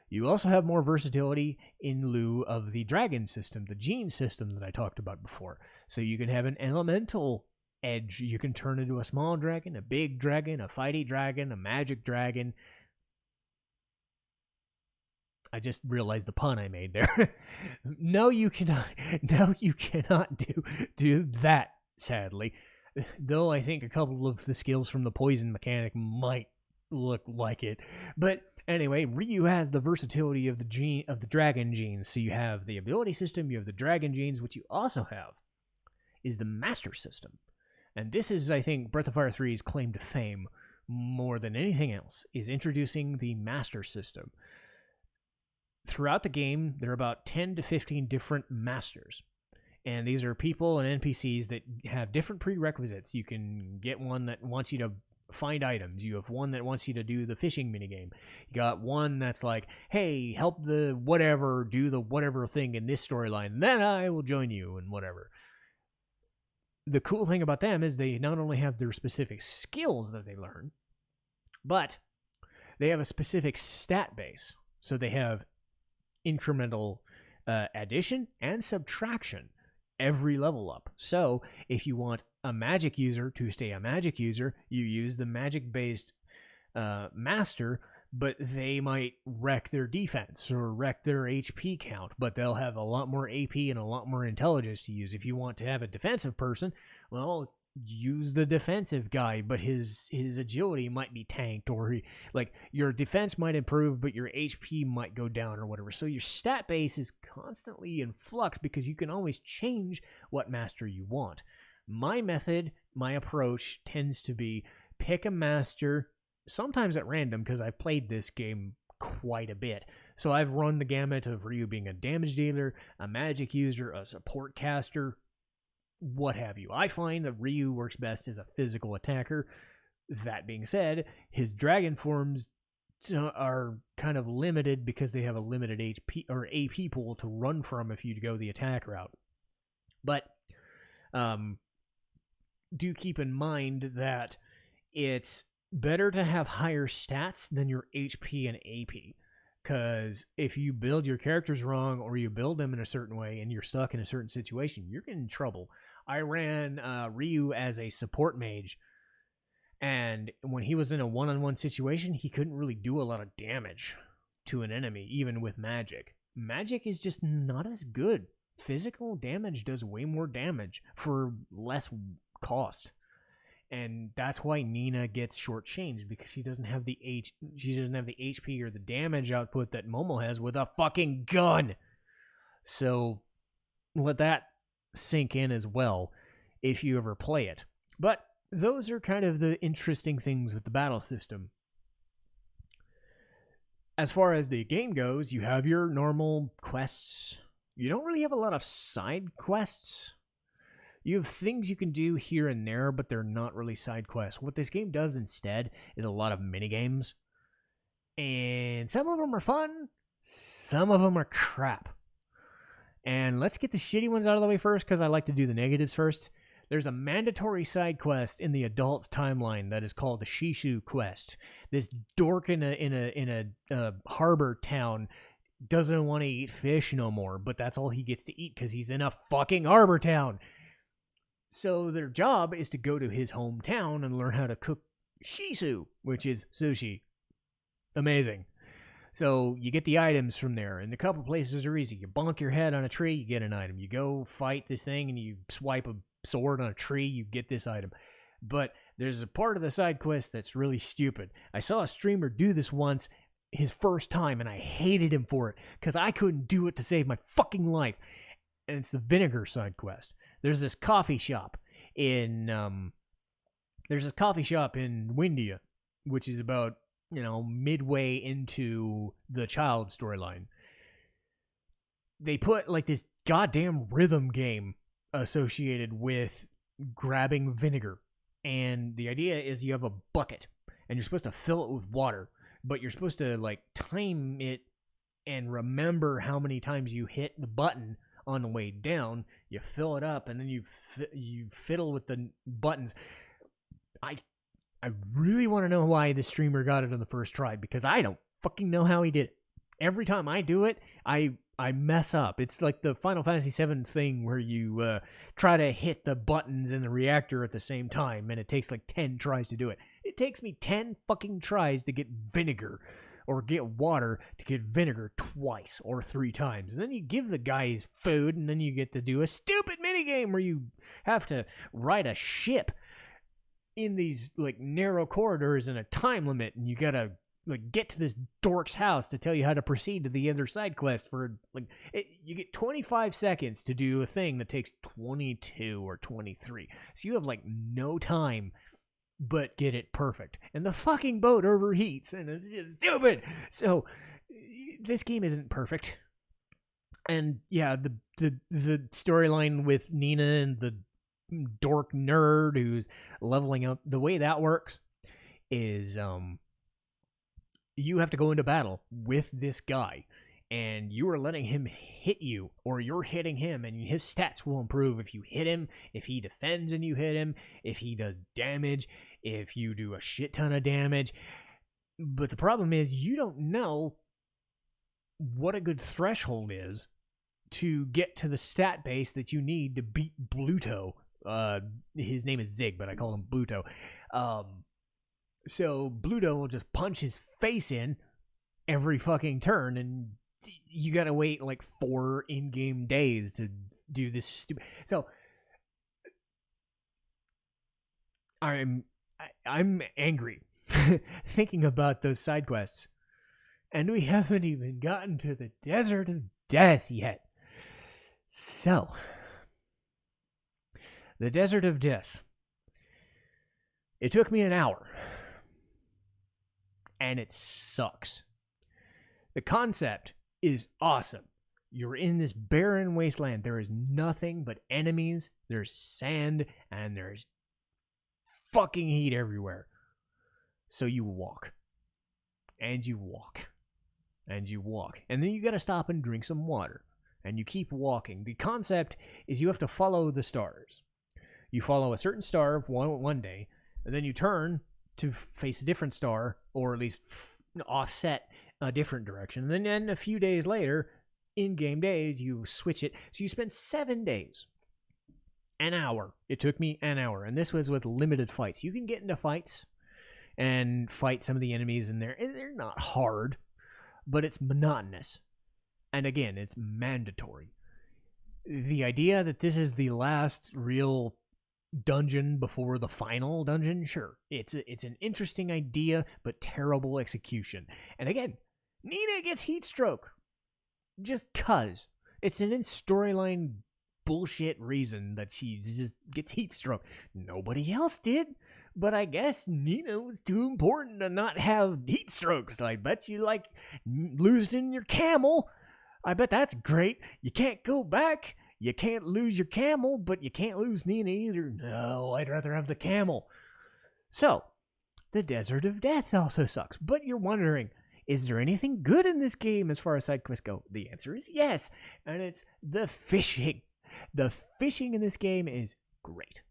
You also have more versatility in lieu of the dragon system, the gene system that I talked about before. So you can have an elemental edge. You can turn into a small dragon, a big dragon, a fighty dragon, a magic dragon. I just realized the pun I made there. No, you cannot do that, sadly. Though I think a couple of the skills from the poison mechanic might look like it. But anyway, Ryu has the versatility of the dragon genes. So you have the ability system, you have the dragon genes. What you also have is the master system. And this is, I think, Breath of Fire 3's claim to fame more than anything else, is introducing the master system. Throughout the game, there are about 10 to 15 different masters. And these are people and NPCs that have different prerequisites. You can get one that wants you to find items. You have one that wants you to do the fishing minigame. You got one that's like, hey, help the whatever, do the whatever thing in this storyline. Then I will join you and whatever. The cool thing about them is they not only have their specific skills that they learn, but they have a specific stat base. So they have incremental addition and subtraction every level up. So if you want a magic user to stay a magic user, you use the magic based master, but they might wreck their defense or wreck their HP count, but they'll have a lot more AP and a lot more intelligence to use. If you want to have a defensive person, well, use the defensive guy, but his agility might be tanked, or like your defense might improve, but your HP might go down or whatever. So your stat base is constantly in flux because you can always change what master you want. My method, my approach tends to be pick a master, sometimes at random, because I've played this game quite a bit. So I've run the gamut of Ryu being a damage dealer, a magic user, a support caster, what have you. I find that Ryu works best as a physical attacker. That being said, his dragon forms are kind of limited because they have a limited HP or AP pool to run from if you go the attack route. But do keep in mind that it's better to have higher stats than your HP and AP. Because if you build your characters wrong or you build them in a certain way and you're stuck in a certain situation, you're in trouble. I ran Ryu as a support mage, and when he was in a one-on-one situation, he couldn't really do a lot of damage to an enemy, even with magic. Magic is just not as good. Physical damage does way more damage for less cost. And that's why Nina gets shortchanged, because she doesn't have the HP or the damage output that Momo has with a fucking gun. So let that sink in as well if you ever play it. But those are kind of the interesting things with the battle system. As far as the game goes, you have your normal quests. You don't really have a lot of side quests. You have things you can do here and there, but they're not really side quests. What this game does instead is a lot of minigames. And some of them are fun, some of them are crap. And let's get the shitty ones out of the way first, because I like to do the negatives first. There's a mandatory side quest in the adult timeline that is called the Shishu quest. This dork in a harbor town doesn't want to eat fish no more, but that's all he gets to eat because he's in a fucking harbor town. So their job is to go to his hometown and learn how to cook shisu, which is sushi. Amazing. So you get the items from there, and a couple places are easy. You bonk your head on a tree, you get an item. You go fight this thing, and you swipe a sword on a tree, you get this item. But there's a part of the side quest that's really stupid. I saw a streamer do this once, his first time, and I hated him for it, because I couldn't do it to save my fucking life. And it's the Vinegar side quest. There's this coffee shop in Windia, which is about, midway into the child storyline. They put like this goddamn rhythm game associated with grabbing vinegar. And the idea is you have a bucket and you're supposed to fill it with water, but you're supposed to like time it and remember how many times you hit the button on the way down. You fill it up and then you fiddle with the buttons. I really want to know why the streamer got it on the first try, because I don't fucking know how he did it. Every time I do it, I mess up. It's like the Final Fantasy VII thing where you try to hit the buttons in the reactor at the same time, and it takes like 10 tries to do it. It takes me 10 fucking tries to get vinegar, or get water to get vinegar twice or 3 times. And then you give the guy his food, and then you get to do a stupid minigame where you have to ride a ship in these like narrow corridors and a time limit, and you gotta like get to this dork's house to tell you how to proceed to the other side quest for like you get 25 seconds to do a thing that takes 22 or 23. So you have like no time but get it perfect. And the fucking boat overheats and it's just stupid. So this game isn't perfect. And yeah, the storyline with Nina and the dork nerd who's leveling up, the way that works is you have to go into battle with this guy, and you are letting him hit you, or you're hitting him, and his stats will improve if you hit him, if he defends and you hit him, if he does damage, if you do a shit ton of damage. But the problem is you don't know what a good threshold is to get to the stat base that you need to beat Bluto. His name is Zig, but I call him Bluto. So Bluto will just punch his face in every fucking turn, and you gotta wait like 4 in-game days to do this stupid. So I'm angry thinking about those side quests. And we haven't even gotten to the Desert of Death yet. So, the Desert of Death. It took me an hour. And it sucks. The concept is awesome. You're in this barren wasteland. There is nothing but enemies. There's sand. And there's fucking heat everywhere. So you walk. And you walk. And you walk. And then you gotta stop and drink some water. And you keep walking. The concept is you have to follow the stars. You follow a certain star one day. And then you turn to face a different star. Or at least offset a different direction. And then a few days later, in-game days, you switch it. So you spend 7 days. An hour. It took me an hour. And this was with limited fights. You can get into fights and fight some of the enemies in there. And they're not hard, but it's monotonous. And again, it's mandatory. The idea that this is the last real dungeon before the final dungeon, sure. It's an interesting idea, but terrible execution. And again, Nina gets heat stroke. Just cuz. It's an in-storyline bullshit reason that she just gets heat stroke. Nobody else did. But I guess Nina was too important to not have heat strokes. I bet you like losing your camel. I bet that's great. You can't go back. You can't lose your camel, but you can't lose Nina either. No, I'd rather have the camel. So, the Desert of Death also sucks. But you're wondering, is there anything good in this game as far as side quests go? The answer is yes. And it's the fishing. The fishing in this game is great.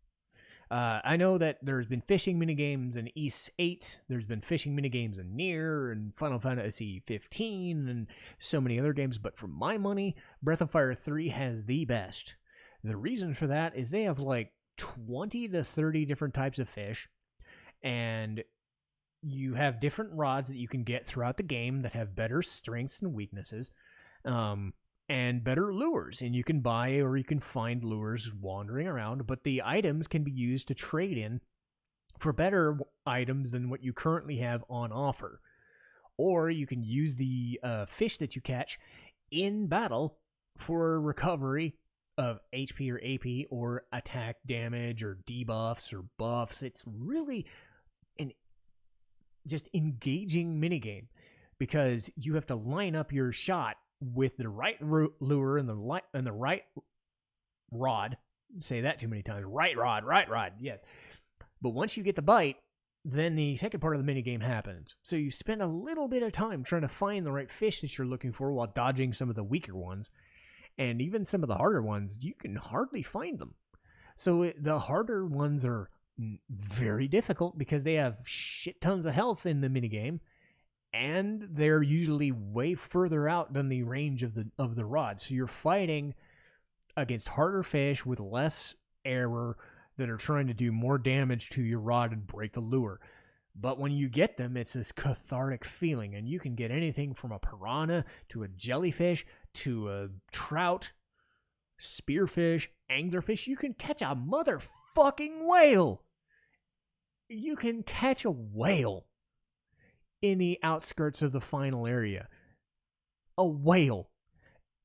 I know that there's been fishing minigames in Ys 8. There's been fishing minigames in Nier and Final Fantasy 15 and so many other games. But for my money, Breath of Fire 3 has the best. The reason for that is they have like 20 to 30 different types of fish. And you have different rods that you can get throughout the game that have better strengths and weaknesses. And better lures. And you can buy or you can find lures wandering around, but the items can be used to trade in for better items than what you currently have on offer. Or you can use the fish that you catch in battle for recovery of HP or AP or attack damage or debuffs or buffs. It's really an just engaging minigame because you have to line up your shot with the right lure and the right rod. Say that too many times. Right rod. Yes. But once you get the bite, then the second part of the minigame happens. So you spend a little bit of time trying to find the right fish that you're looking for while dodging some of the weaker ones. And even some of the harder ones, you can hardly find them. So the harder ones are very difficult because they have shit tons of health in the minigame. And they're usually way further out than the range of the rod. So you're fighting against harder fish with less error that are trying to do more damage to your rod and break the lure. But when you get them, it's this cathartic feeling. And you can get anything from a piranha to a jellyfish to a trout, spearfish, anglerfish. You can catch a motherfucking whale. You can catch a whale in the outskirts of the final area. A whale.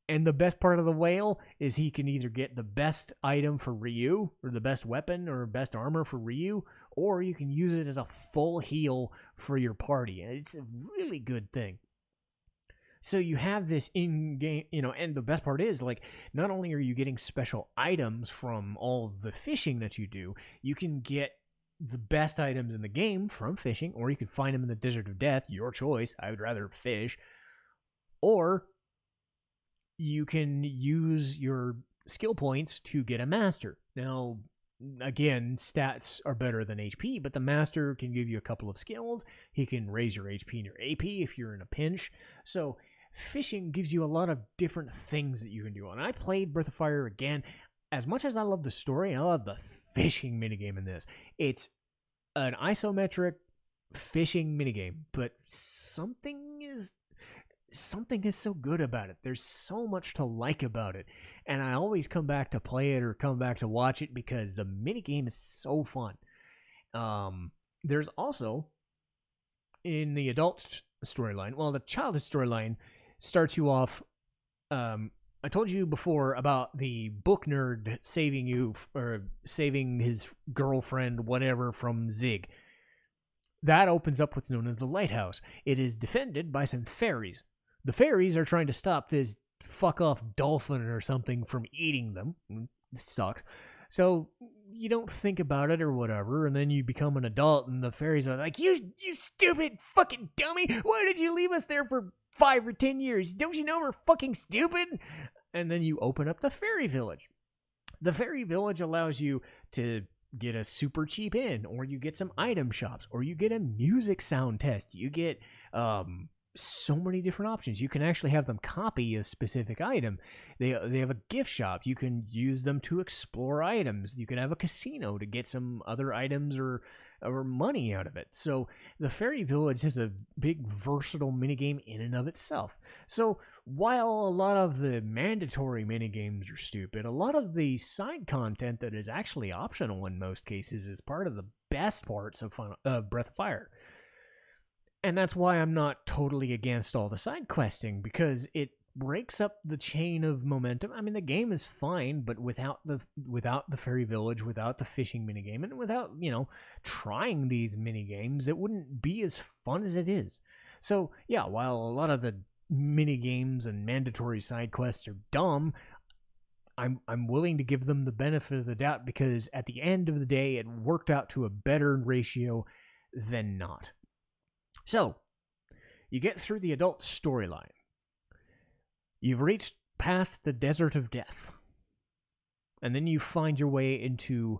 And the best part of the whale is he can either get the best item for Ryu, or the best weapon, or best armor for Ryu, or you can use it as a full heal for your party. And it's a really good thing. So you have this in-game, and the best part is, like, not only are you getting special items from all the fishing that you do, you can get the best items in the game from fishing, or you can find them in the Desert of Death, your choice. I would rather fish. Or you can use your skill points to get a master. Now, again, stats are better than HP, but the master can give you a couple of skills. He can raise your HP and your AP if you're in a pinch. So fishing gives you a lot of different things that you can do. And I played Breath of Fire again. As much as I love the story, I love the fishing minigame in this. It's an isometric fishing minigame, but something is so good about it. There's so much to like about it. And I always come back to play it or come back to watch it because the minigame is so fun. There's also in the adult storyline, well, the childhood storyline starts you off. I told you before about the book nerd saving you or saving his girlfriend, whatever, from Zig. That opens up what's known as the lighthouse. It is defended by some fairies. The fairies are trying to stop this fuck off dolphin or something from eating them. This sucks. So you don't think about it or whatever, and then you become an adult, and the fairies are like, you stupid fucking dummy! Why did you leave us there for 5 or 10 years? Don't you know we're fucking stupid? And then you open up the fairy village. The fairy village allows you to get a super cheap inn, or you get some item shops, or you get a music sound test. You get so many different options. You can actually have them copy a specific item. They have a gift shop. You can use them to explore items. You can have a casino to get some other items or money out of it. So the Fairy Village has a big versatile minigame in and of itself. So while a lot of the mandatory minigames are stupid, a lot of the side content that is actually optional in most cases is part of the best parts of Breath of Fire. And that's why I'm not totally against all the side questing, because it breaks up the chain of momentum. I mean, the game is fine, but without the Fairy Village, without the fishing minigame, and without, trying these minigames, it wouldn't be as fun as it is. So, yeah, while a lot of the minigames and mandatory side quests are dumb, I'm willing to give them the benefit of the doubt, because at the end of the day, it worked out to a better ratio than not. So, you get through the adult storyline. You've reached past the Desert of Death. And then you find your way into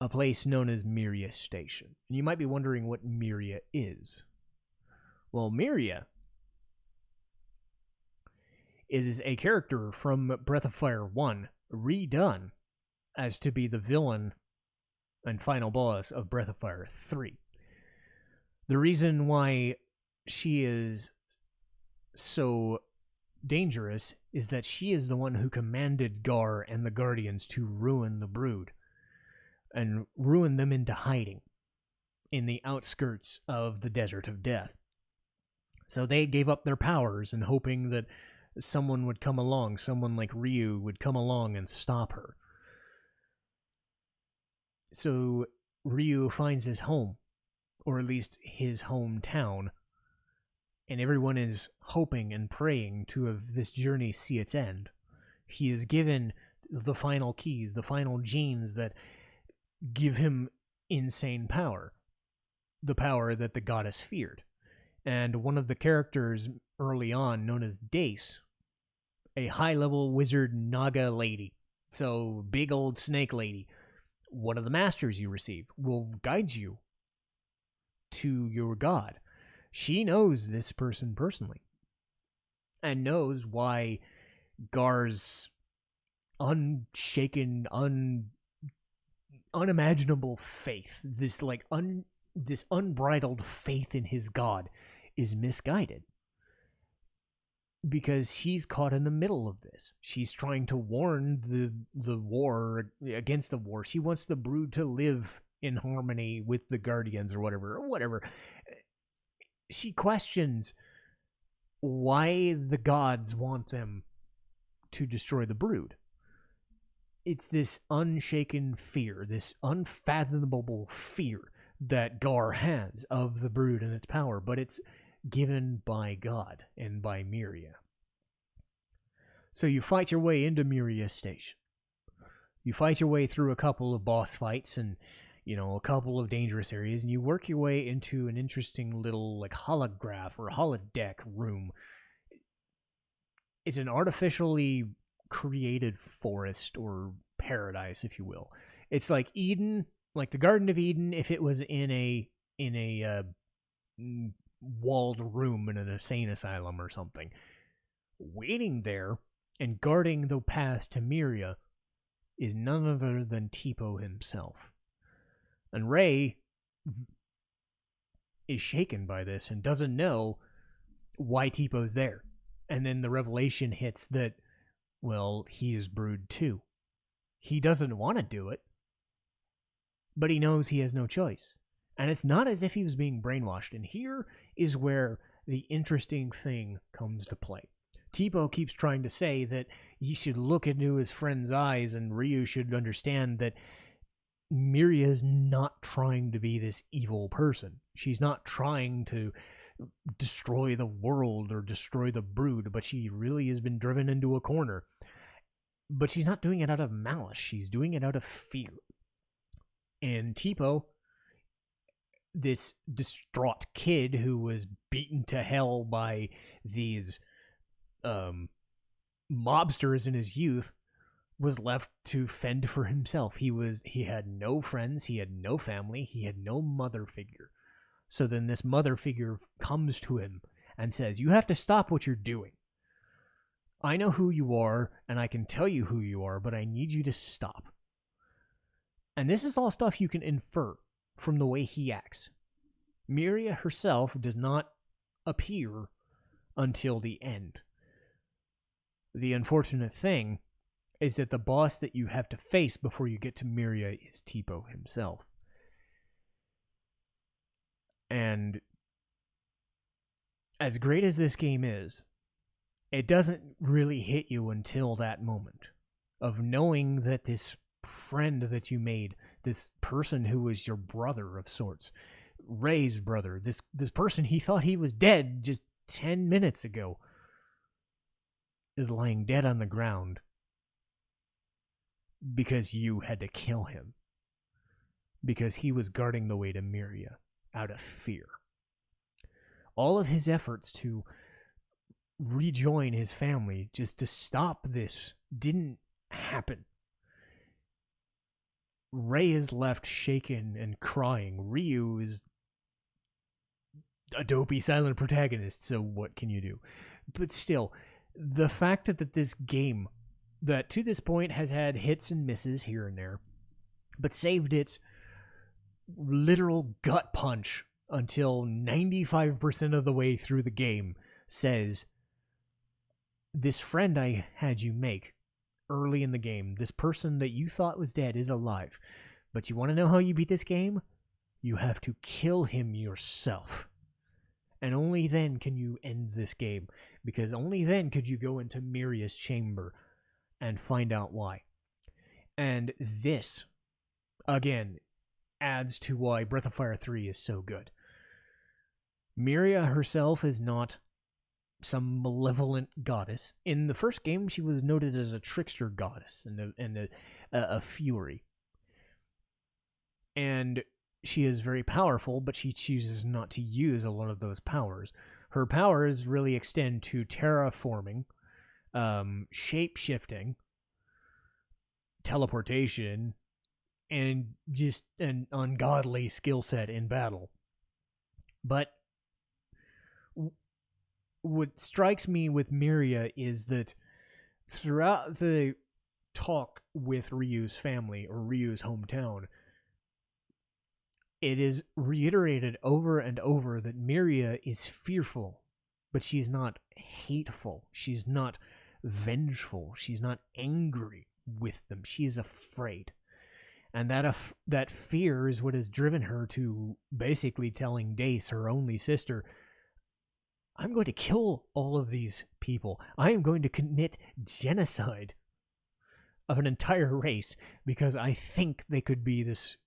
a place known as Myria Station. And you might be wondering what Myria is. Well, Myria is a character from Breath of Fire 1, redone as to be the villain and final boss of Breath of Fire 3. The reason why she is so dangerous is that she is the one who commanded Gar and the Guardians to ruin the Brood and ruin them into hiding in the outskirts of the Desert of Death. So they gave up their powers and hoping that someone would come along, someone like Ryu would come along and stop her. So Ryu finds his home, or at least his hometown, and everyone is hoping and praying to have this journey see its end. He is given the final keys, the final genes that give him insane power, the power that the goddess feared. And one of the characters early on, known as Dace, a high-level wizard Naga lady, so big old snake lady, one of the masters you receive, will guide you to your god. She knows this person personally and knows why Gar's unshaken, unimaginable faith, this unbridled faith in his god, is misguided. Because she's caught in the middle of this. She's trying to warn the war against the war. She wants the Brood to live in harmony with the Guardians or whatever. She questions why the gods want them to destroy the Brood. It's this unshaken fear, this unfathomable fear that Gar has of the Brood and its power, but it's given by God and by Myria. So you fight your way into Myria Station. You fight your way through a couple of boss fights and a couple of dangerous areas, and you work your way into an interesting little holograph or holodeck room. It's an artificially created forest or paradise, if you will. It's like Eden, like the Garden of Eden, if it was in a walled room in an insane asylum or something. Waiting there and guarding the path to Myria is none other than Tipo himself. And Ray is shaken by this and doesn't know why Tipo's there. And then the revelation hits that, well, he is Brood too. He doesn't want to do it. but he knows he has no choice. And it's not as if he was being brainwashed. And here is where the interesting thing comes to play. Tipo keeps trying to say that he should look into his friend's eyes, and Ryu should understand that Myria is not trying to be this evil person. She's not trying to destroy the world or destroy the brood, but she really has been driven into a corner. But she's not doing it out of malice. She's doing it out of fear. And Tipo, this distraught kid who was beaten to hell by these mobsters in his youth, was left to fend for himself. He had no friends, he had no family, he had no mother figure. So then this mother figure comes to him and says, "You have to stop what you're doing. I know who you are, and I can tell you who you are, but I need you to stop." And this is all stuff you can infer from the way he acts. Myria herself does not appear until the end. The unfortunate thing is that the boss that you have to face before you get to Myria is Tipo himself. And as great as this game is, it doesn't really hit you until that moment of knowing that this friend that you made, this person who was your brother of sorts, Ray's brother, this person he thought he was dead just 10 minutes ago, is lying dead on the ground because you had to kill him. Because he was guarding the way to Myria out of fear. All of his efforts to rejoin his family, just to stop this, didn't happen. Ray is left shaken and crying. Ryu is a dopey silent protagonist, so what can you do? But still, the fact that this game, that to this point has had hits and misses here and there, but saved its literal gut punch until 95% of the way through the game, says, this friend I had you make early in the game, this person that you thought was dead, is alive. But you want to know how you beat this game? You have to kill him yourself. And only then can you end this game, because only then could you go into Myria's chamber and find out why. And this, again, adds to why Breath of Fire 3 is so good. Myria herself is not some malevolent goddess. In the first game, she was noted as a trickster goddess and a fury. And she is very powerful, but she chooses not to use a lot of those powers. Her powers really extend to terraforming, shape-shifting, teleportation, and just an ungodly skill set in battle. But what strikes me with Myria is that throughout the talk with Ryu's family, or Ryu's hometown, it is reiterated over and over that Myria is fearful, but she's not hateful. She's not vengeful. She's not angry with them. She is afraid. And that fear is what has driven her to basically telling Dace, her only sister, I'm going to kill all of these people. I am going to commit genocide of an entire race because I think they could be this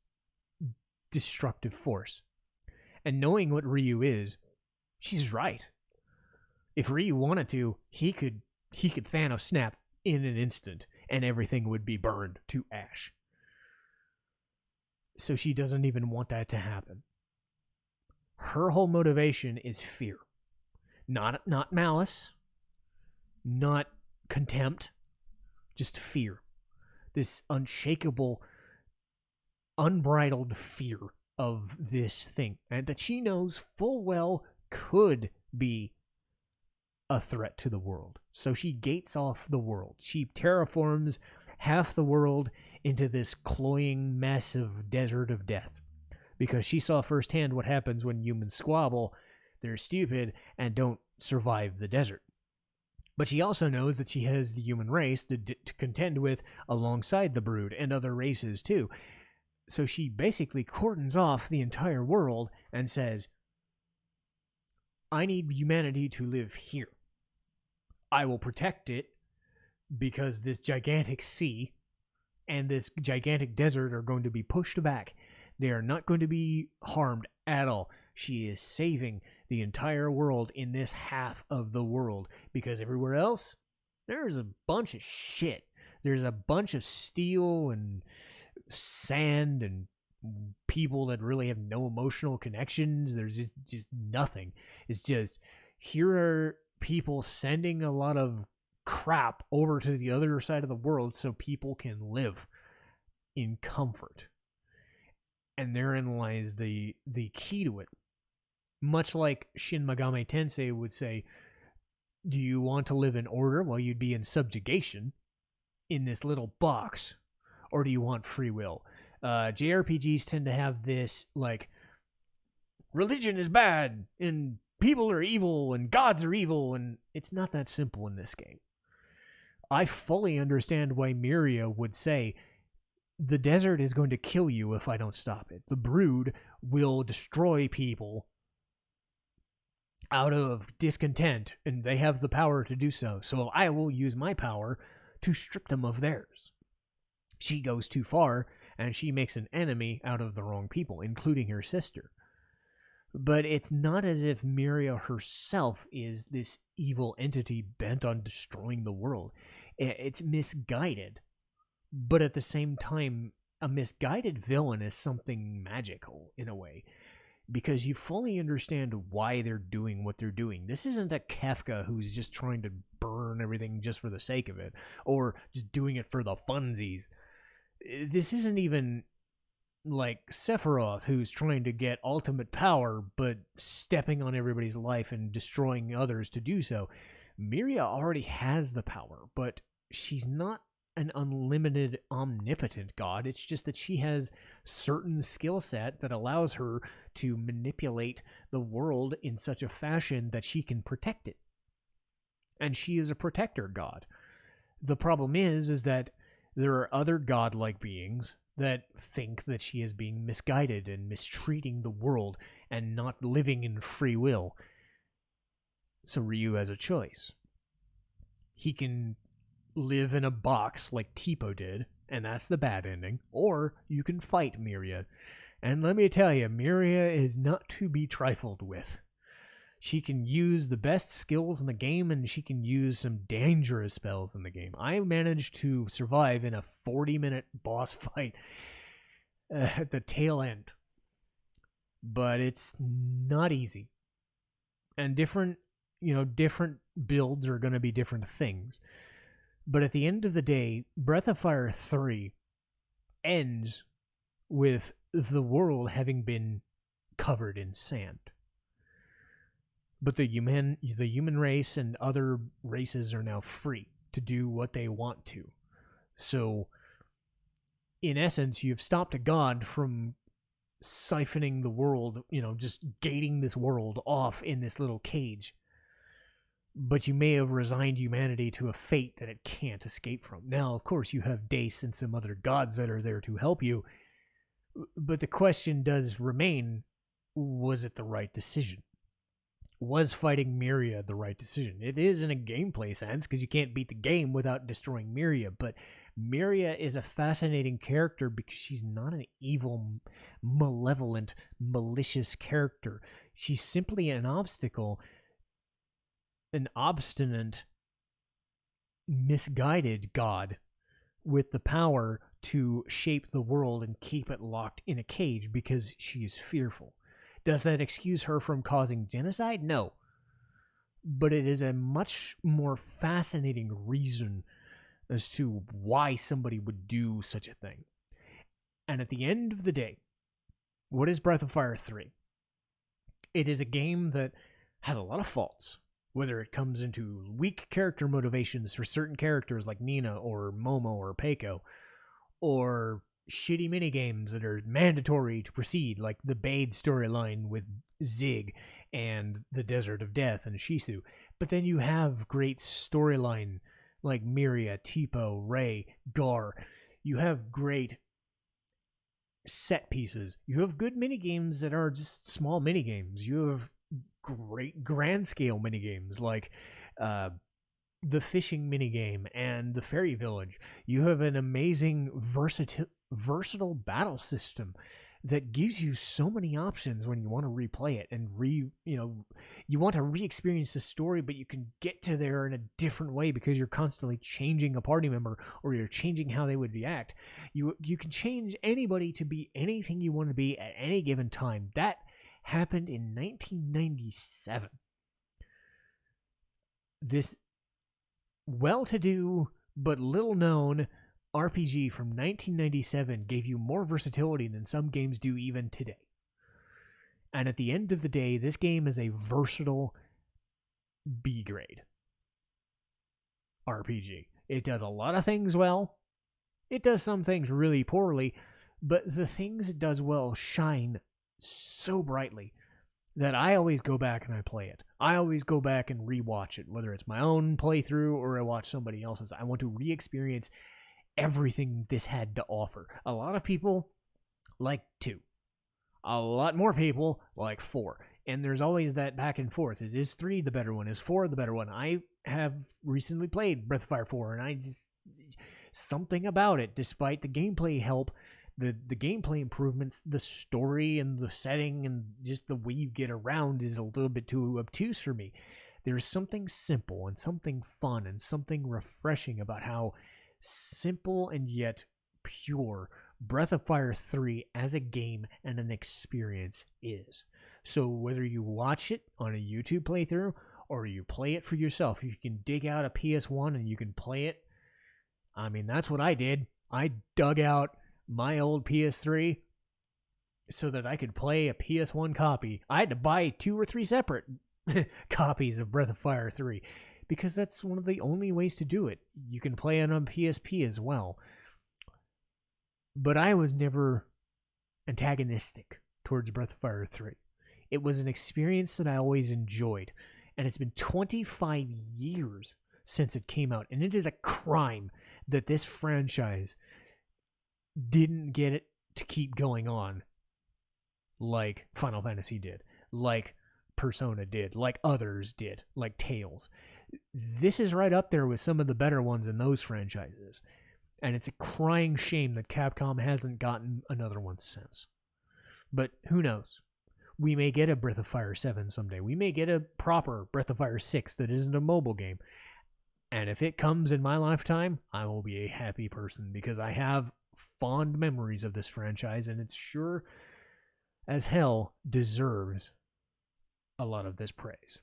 destructive force. And knowing what Ryu is, she's right. If Ryu wanted to, he could Thanos snap in an instant and everything would be burned to ash. So she doesn't even want that to happen. Her whole motivation is fear. Not malice, not contempt, just fear. This unshakable, unbridled fear of this thing, and that she knows full well could be a threat to the world. So she gates off the world. She terraforms half the world into this cloying mess of desert of death, because she saw firsthand what happens when humans squabble. They're stupid and don't survive the desert. But she also knows that she has the human race to contend with alongside the brood and other races too. So she basically cordons off the entire world and says, I need humanity to live here. I will protect it because this gigantic sea and this gigantic desert are going to be pushed back. They are not going to be harmed at all. She is saving the entire world in this half of the world because everywhere else, there's a bunch of shit. There's a bunch of steel and sand and people that really have no emotional connections. There's just nothing. It's just, here are people sending a lot of crap over to the other side of the world so people can live in comfort. And therein lies the key to it. Much like Shin Megami Tensei would say, do you want to live in order while you'd be in subjugation in this little box? Or do you want free will? JRPGs tend to have this, like, religion is bad, and people are evil, and gods are evil, and it's not that simple in this game. I fully understand why Myria would say, the desert is going to kill you if I don't stop it. The brood will destroy people out of discontent, and they have the power to do so. So I will use my power to strip them of theirs. She goes too far, and she makes an enemy out of the wrong people, including her sister. But it's not as if Myria herself is this evil entity bent on destroying the world. It's misguided. But at the same time, a misguided villain is something magical, in a way. Because you fully understand why they're doing what they're doing. This isn't a Kefka who's just trying to burn everything just for the sake of it. Or just doing it for the funsies. This isn't even like Sephiroth, who's trying to get ultimate power, but stepping on everybody's life and destroying others to do so. Myria already has the power, but she's not an unlimited, omnipotent god. It's just that she has certain skill set that allows her to manipulate the world in such a fashion that she can protect it. And she is a protector god. The problem is that there are other godlike beings that think that she is being misguided and mistreating the world and not living in free will. So Ryu has a choice. He can live in a box like Tipo did, and that's the bad ending, or you can fight Myria. And let me tell you, Myria is not to be trifled with. She can use the best skills in the game, and she can use some dangerous spells in the game. I managed to survive in a 40-minute boss fight at the tail end. But it's not easy. And different builds are going to be different things. But at the end of the day, Breath of Fire 3 ends with the world having been covered in sand. But the human race and other races are now free to do what they want to. So, in essence, you've stopped a god from siphoning the world, just gating this world off in this little cage. But you may have resigned humanity to a fate that it can't escape from. Now, of course, you have Dace and some other gods that are there to help you. But the question does remain, was it the right decision? Was fighting Myria the right decision? It is in a gameplay sense, because you can't beat the game without destroying Myria. But Myria is a fascinating character because she's not an evil, malevolent, malicious character. She's simply an obstacle, an obstinate, misguided god with the power to shape the world and keep it locked in a cage because she is fearful. Does that excuse her from causing genocide? No. But it is a much more fascinating reason as to why somebody would do such a thing. And at the end of the day, what is Breath of Fire 3? It is a game that has a lot of faults. Whether it comes into weak character motivations for certain characters like Nina or Momo or Peiko, or shitty minigames that are mandatory to proceed, like the Bade storyline with Zig and the Desert of Death and Shisu. But then you have great storyline like Myria, Tipo, Ray, Gar. You have great set pieces. You have good mini games that are just small mini games. You have great grand scale mini games like the fishing mini game and the fairy village. You have an amazing versatile battle system that gives you so many options when you want to replay it and you want to re-experience the story, but you can get to there in a different way because you're constantly changing a party member or you're changing how they would react. You can change anybody to be anything you want to be at any given time. That happened in 1997. This well-to-do but little-known RPG from 1997 gave you more versatility than some games do even today. And at the end of the day, this game is a versatile B-grade RPG. It does a lot of things well. It does some things really poorly, but the things it does well shine so brightly that I always go back and I play it. I always go back and rewatch it, whether it's my own playthrough or I watch somebody else's. I want to re-experience everything this had to offer. A lot of people like 2. A lot more people like 4. And there's always that back and forth. Is 3 the better one? Is 4 the better one? I have recently played Breath of Fire 4, and I just... something about it, despite the gameplay help, the gameplay improvements, the story and the setting and just the way you get around is a little bit too obtuse for me. There's something simple and something fun and something refreshing about how simple and yet pure Breath of Fire 3 as a game and an experience is. So whether you watch it on a YouTube playthrough or you play it for yourself, you can dig out a PS1 and you can play it. I mean, that's what I did. I dug out my old PS3 so that I could play a PS1 copy. I had to buy 2 or 3 separate copies of Breath of Fire 3 because that's one of the only ways to do it. You can play it on PSP as well. But I was never antagonistic towards Breath of Fire 3. It was an experience that I always enjoyed. And it's been 25 years since it came out. And it is a crime that this franchise didn't get it to keep going on like Final Fantasy did, like Persona did, like others did, like Tales. This is right up there with some of the better ones in those franchises. And it's a crying shame that Capcom hasn't gotten another one since. But who knows? We may get a Breath of Fire 7 someday. We may get a proper Breath of Fire 6 that isn't a mobile game. And if it comes in my lifetime, I will be a happy person because I have fond memories of this franchise and it's sure as hell deserves a lot of this praise.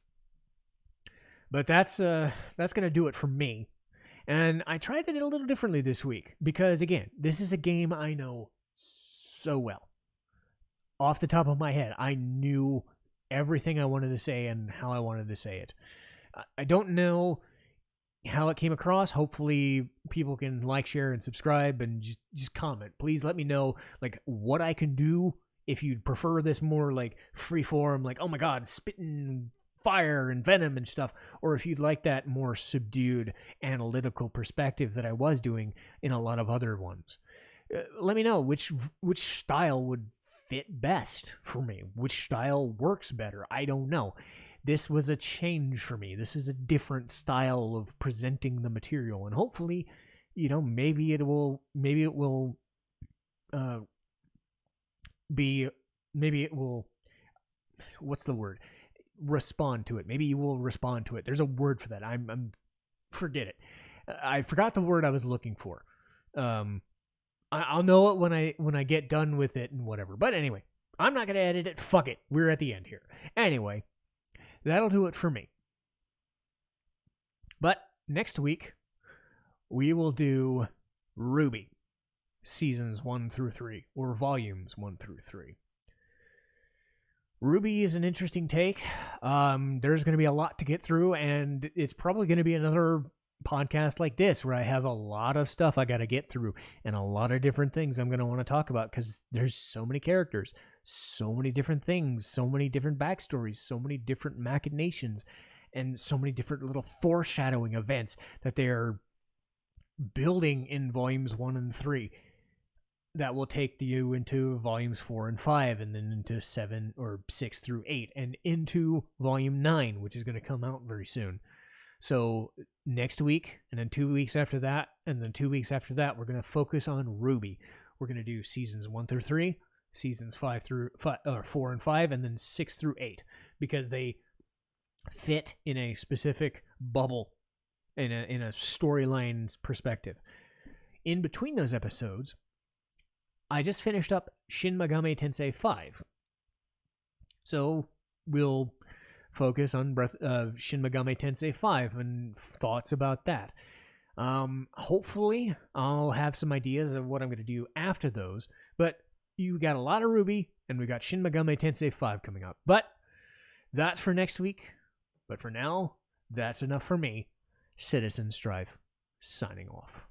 But that's going to do it for me. And I tried it a little differently this week because, again, this is a game I know so well. Off the top of my head, I knew everything I wanted to say and how I wanted to say it. I don't know how it came across. Hopefully people can like, share, and subscribe and just comment. Please let me know like what I can do if you'd prefer this more like free form, like, oh my god, spitting fire and venom and stuff, or if you'd like that more subdued analytical perspective that I was doing in a lot of other ones. Let me know which style would fit best for me, which style works better. I don't know. This was a change for me. This is a different style of presenting the material, and hopefully, maybe it will what's the word? Respond to it. Maybe you will respond to it. There's a word for that. I'm forget it. I forgot the word I was looking for. I'll know it when I get done with it and whatever. But anyway, I'm not gonna edit it. Fuck it. We're at the end here. Anyway, that'll do it for me. But next week we will do RWBY seasons 1 through 3 or volumes 1 through 3. RWBY is an interesting take. There's going to be a lot to get through, and it's probably going to be another podcast like this where I have a lot of stuff I got to get through and a lot of different things I'm going to want to talk about because there's so many characters, so many different things, so many different backstories, so many different machinations, and so many different little foreshadowing events that they're building in volumes 1 and 3. that will take you into volumes 4 and 5, and then into 7 or 6 through 8, and into volume 9, which is going to come out very soon. So next week, and then 2 weeks after that, and then 2 weeks after that, we're going to focus on RWBY. We're going to do seasons 1 through 3, seasons 4 and 5, and then 6 through 8, because they fit in a specific bubble, in a storyline perspective. In between those episodes, I just finished up Shin Megami Tensei 5. So we'll focus on Shin Megami Tensei 5 and thoughts about that. Hopefully, I'll have some ideas of what I'm going to do after those. But you got a lot of RWBY, and we got Shin Megami Tensei 5 coming up. But that's for next week. But for now, that's enough for me. Citizen Strife, signing off.